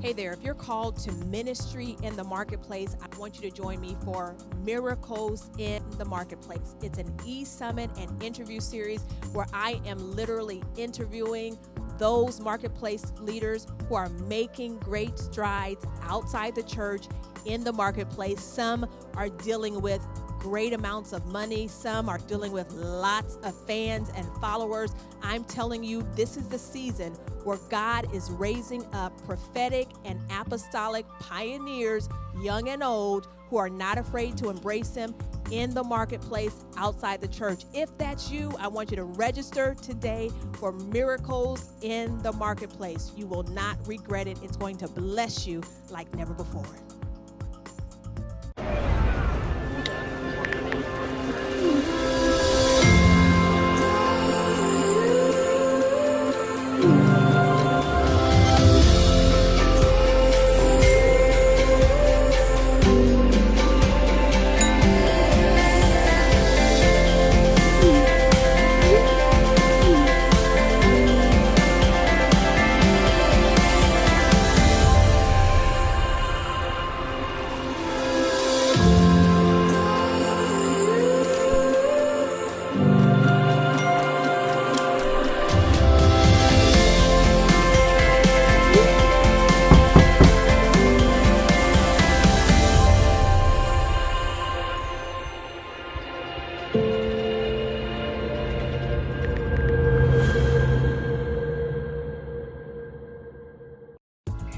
Hey there, if you're called to ministry in the marketplace, I want you to join me for Miracles in the Marketplace. It's an e-summit and interview series where I am literally interviewing those marketplace leaders who are making great strides outside the church in the marketplace. Some are dealing with great amounts of money. Some are dealing with lots of fans and followers. I'm telling you, this is the season where God is raising up prophetic and apostolic pioneers, young and old, who are not afraid to embrace Him in the marketplace outside the church. If that's you, I want you to register today for Miracles in the Marketplace. You will not regret it. It's going to bless you like never before.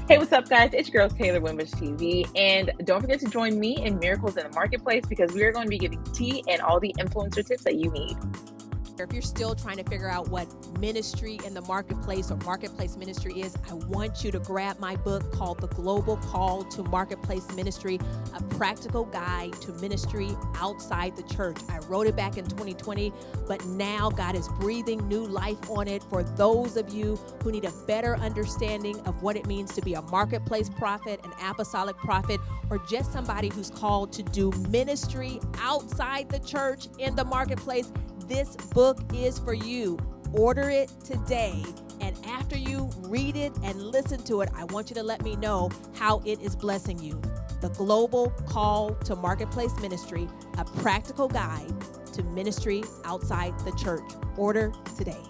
Hey, what's up, guys? It's your girl, Taylor Wimbledge TV. And don't forget to join me in Miracles in the Marketplace because we are going to be giving tea and all the influencer tips that you need. If you're still trying to figure out what ministry in the marketplace or marketplace ministry is, I want you to grab my book called The Global Call to Marketplace Ministry, a practical guide to ministry outside the church. I wrote it back in 2020, but now God is breathing new life on it for those of you who need a better understanding of what it means to be a marketplace prophet, an apostolic prophet, or just somebody who's called to do ministry outside the church in the marketplace. This book is for you. Order it today. And after you read it and listen to it, I want you to let me know how it is blessing you. The Global Call to Marketplace Ministry, a practical guide to ministry outside the church. Order today.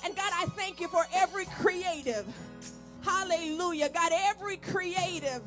And God, I thank you for every creative. Hallelujah. God, every creative.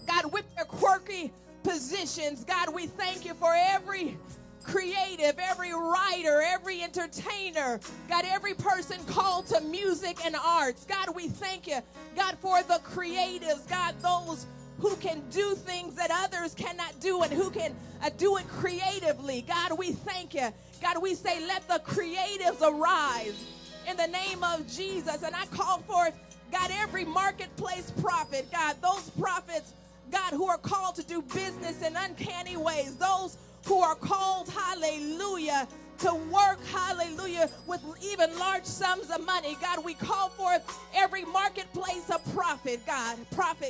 God, with their quirky positions. God, we thank you for every creative, every writer, every entertainer, God, every person called to music and arts. God, we thank you, God, for the creatives, God, those who can do things that others cannot do and who can do it creatively. God, we thank you. God, we say, let the creatives arise in the name of Jesus. And I call forth, God, every marketplace prophet, God, those prophets, God, who are called to do business in uncanny ways, those who are called, hallelujah, to work, hallelujah, with even large sums of money. God, we call forth every marketplace a prophet, God,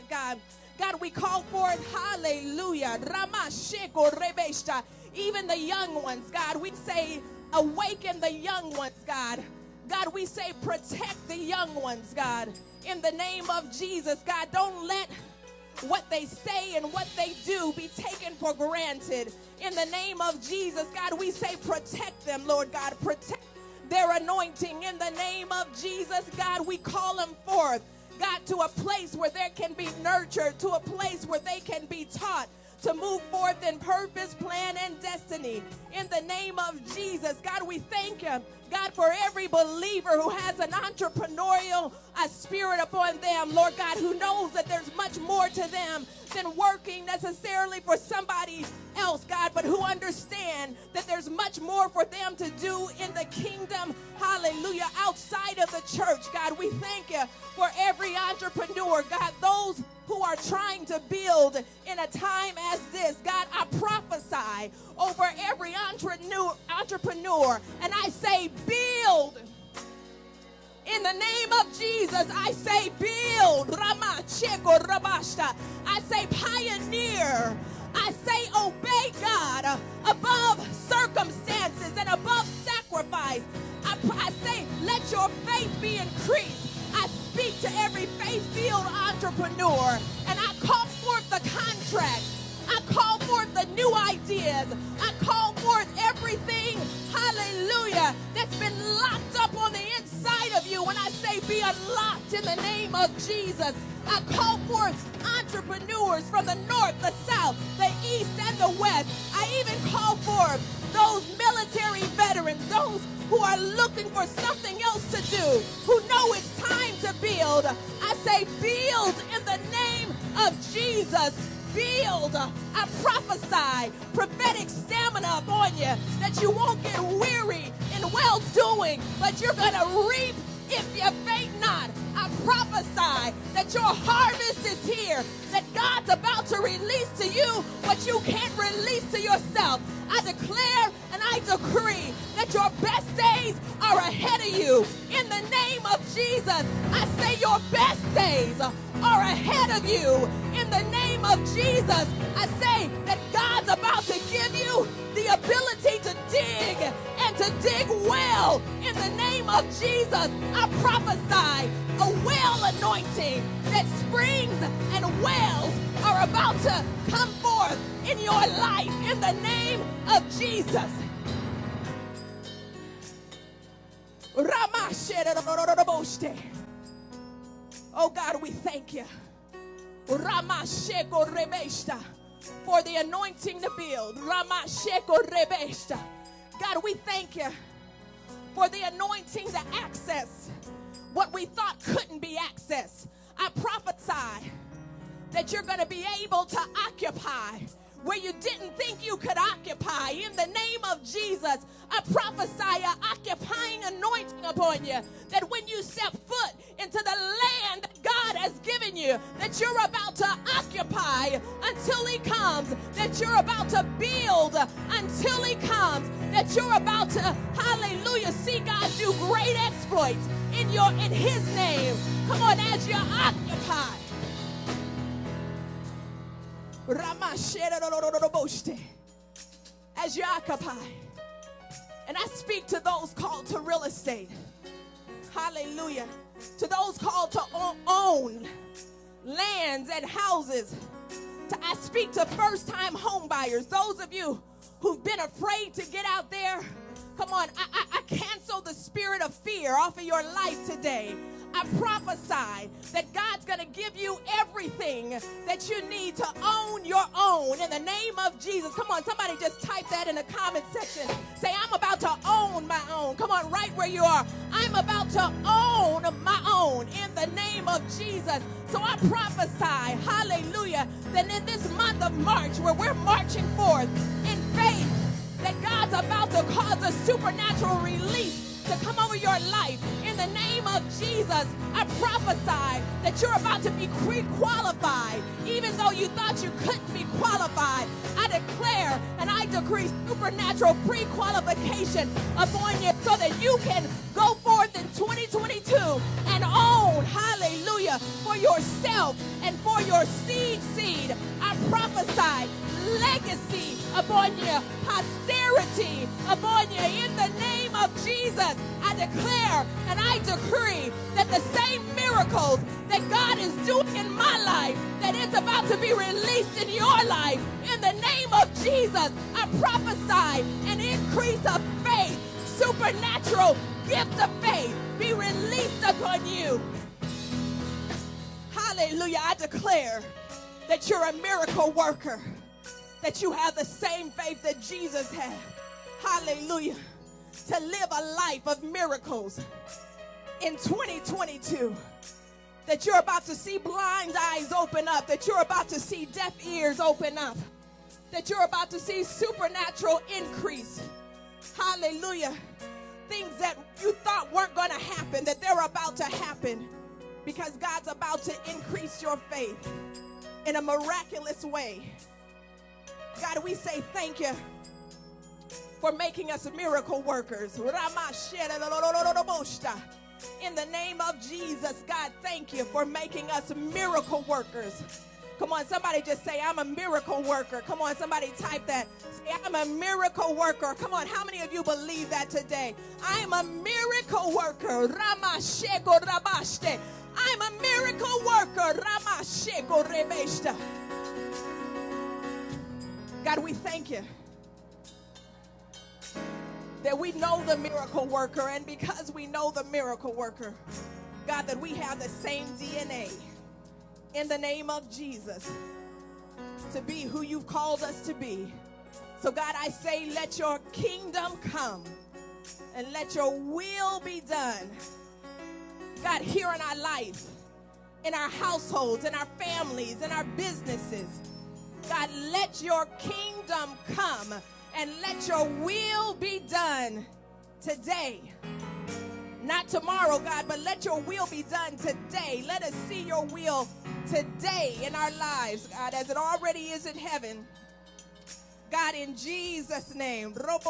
God. God, we call forth, hallelujah, even the young ones, God, we say, awaken the young ones, God. God, we say, protect the young ones, God, in the name of Jesus. God, don't let what they say and what they do be taken for granted. In the name of Jesus, God, we say protect them, Lord God. Protect their anointing. In the name of Jesus, God, we call them forth, God, to a place where they can be nurtured, to a place where they can be taught to move forth in purpose, plan, and destiny. In the name of Jesus, God, we thank you, God, for every believer who has an entrepreneurial spirit upon them, Lord God, who knows that there's much more to them than working necessarily for somebody else, God, but who understand that there's much more for them to do in the kingdom, hallelujah, outside of the church. God, we thank you for every entrepreneur, God, those who are trying to build in a time as this. God, I prophesy over every entrepreneur, and I say build. In the name of Jesus, I say build. I say pioneer. I say obey God above circumstances and above sacrifice. I say let your faith be increased. I speak to entrepreneur. And I call forth the contracts. I call forth the new ideas. I call forth everything, hallelujah, that's been locked up on the inside of you. When I say be unlocked in the name of Jesus, I call forth entrepreneurs from the north, the south, the east, and the west. I even call forth those military veterans, those who are looking for something else to do, who know it's time to build. I say build in the name of Jesus. Build. I prophesy prophetic stamina upon you, that you won't get weary in well-doing, but you're going to reap if you faint not. I prophesy that your harvest is here, that God's about to release to you what you can't release to yourself. I declare and I decree that your best days are ahead of you. In the name of Jesus, I say your best days are ahead of you. In the name of Jesus, I say that God's about to give you the ability to dig and to dig well. In the name of Jesus, I prophesy a well anointing, that springs and wells are about to come forth in your life in the name of Jesus. Oh God, we thank you for the anointing to build. God, we thank you for the anointing to access what we thought couldn't be accessed. I prophesy that you're going to be able to occupy where you didn't think you could occupy. In the name of Jesus, I prophesy an occupying anointing upon you, that when you step foot into the land that God has given you, that you're about to occupy until he comes, that you're about to build until he comes, that you're about to, hallelujah, see God do great exploits in his name. Come on, as you occupy. As you occupy. And I speak to those called to real estate. Hallelujah. To those called to own lands and houses. I speak to first-time home buyers. Those of you who've been afraid to get out there. Come on, I cancel the spirit of fear off of your life today. I prophesy that God's going to give you everything that you need to own your own in the name of Jesus. Come on, somebody just type that in the comment section. Say, I'm about to own my own. Come on, right where you are. I'm about to own my own in the name of Jesus. So I prophesy, hallelujah, that in this month of March, where we're marching forth in faith, that God's about to cause a supernatural release to come over your life. In the name of Jesus, I prophesy that you're about to be pre-qualified. Even though you thought you couldn't be qualified, I declare and I decree supernatural pre-qualification upon you so that you can go forth in 2022 and own, hallelujah, for yourself and for your seed. I prophesy legacy upon you, posterity upon you. In the name of Jesus, I declare and I decree that the same miracles that God is doing in my life, that it's about to be released in your life. In the name of Jesus, I prophesy an increase of faith, supernatural gift of faith be released upon you. Hallelujah. I declare that you're a miracle worker, that you have the same faith that Jesus had. Hallelujah. To live a life of miracles in 2022. That you're about to see blind eyes open up. That you're about to see deaf ears open up. That you're about to see supernatural increase. Hallelujah. Things that you thought weren't going to happen, that they're about to happen. Because God's about to increase your faith in a miraculous way. God, we say thank you for making us miracle workers. In the name of Jesus, God, thank you for making us miracle workers. Come on, somebody just say, I'm a miracle worker. Come on, somebody type that. Say, I'm a miracle worker. Come on, how many of you believe that today? I'm a miracle worker. I'm a miracle worker. God, we thank you that we know the miracle worker, and because we know the miracle worker, God, that we have the same DNA in the name of Jesus to be who you've called us to be. So God, I say, let your kingdom come and let your will be done. God, here in our life, in our households, in our families, in our businesses. God, let your kingdom come and let your will be done today. Not tomorrow, God, but let your will be done today. Let us see your will today in our lives, God, as it already is in heaven. God, in Jesus' name, let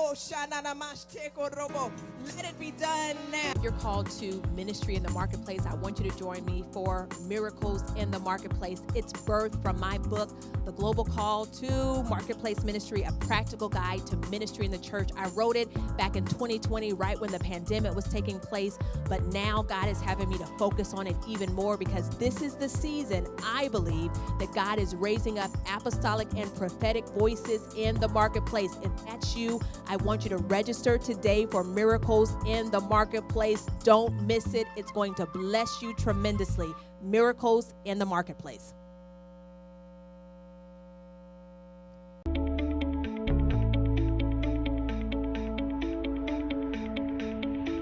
it be done now. If you're called to ministry in the marketplace, I want you to join me for Miracles in the Marketplace. It's birthed from my book, The Global Call to Marketplace Ministry, a practical guide to ministry in the church. I wrote it back in 2020, right when the pandemic was taking place, but now God is having me to focus on it even more because this is the season, I believe, that God is raising up apostolic and prophetic voices in the marketplace. If that's you, I want you to register today for Miracles in the Marketplace. Don't miss it. It's going to bless you tremendously. Miracles in the Marketplace.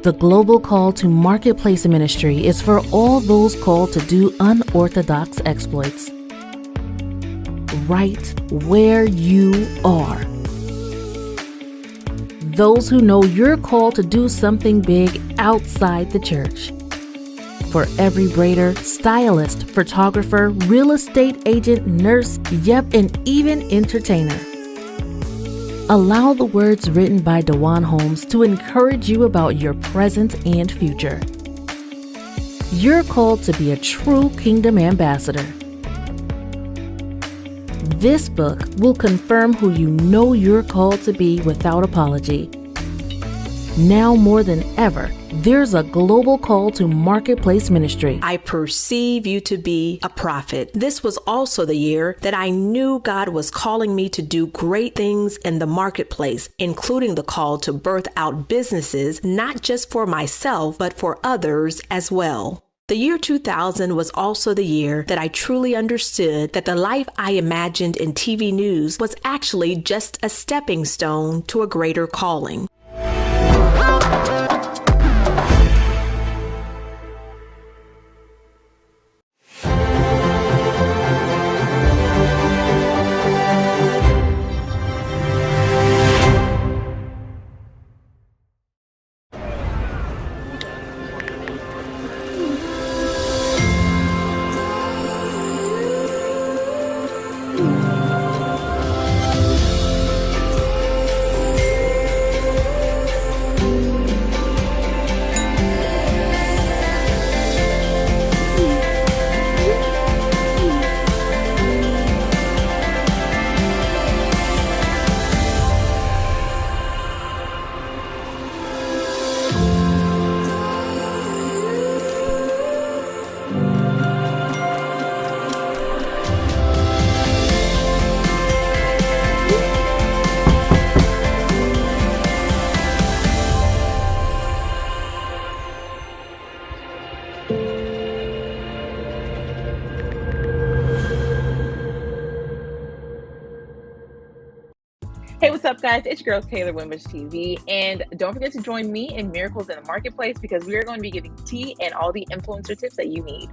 The global call to marketplace ministry is for all those called to do unorthodox exploits. Right where you are. Those who know you're called to do something big outside the church. For every braider, stylist, photographer, real estate agent, nurse, and even entertainer. Allow the words written by Dwann Holmes to encourage you about your present and future. You're called to be a true kingdom ambassador. This book will confirm who you know you're called to be without apology. Now more than ever, there's a global call to marketplace ministry. I perceive you to be a prophet. This was also the year that I knew God was calling me to do great things in the marketplace, including the call to birth out businesses, not just for myself, but for others as well. The year 2000 was also the year that I truly understood that the life I imagined in TV news was actually just a stepping stone to a greater calling. Hey, what's up, guys? It's your girl, Taylor, Women's TV. And don't forget to join me in Miracles in the Marketplace because we are going to be giving tea and all the influencer tips that you need.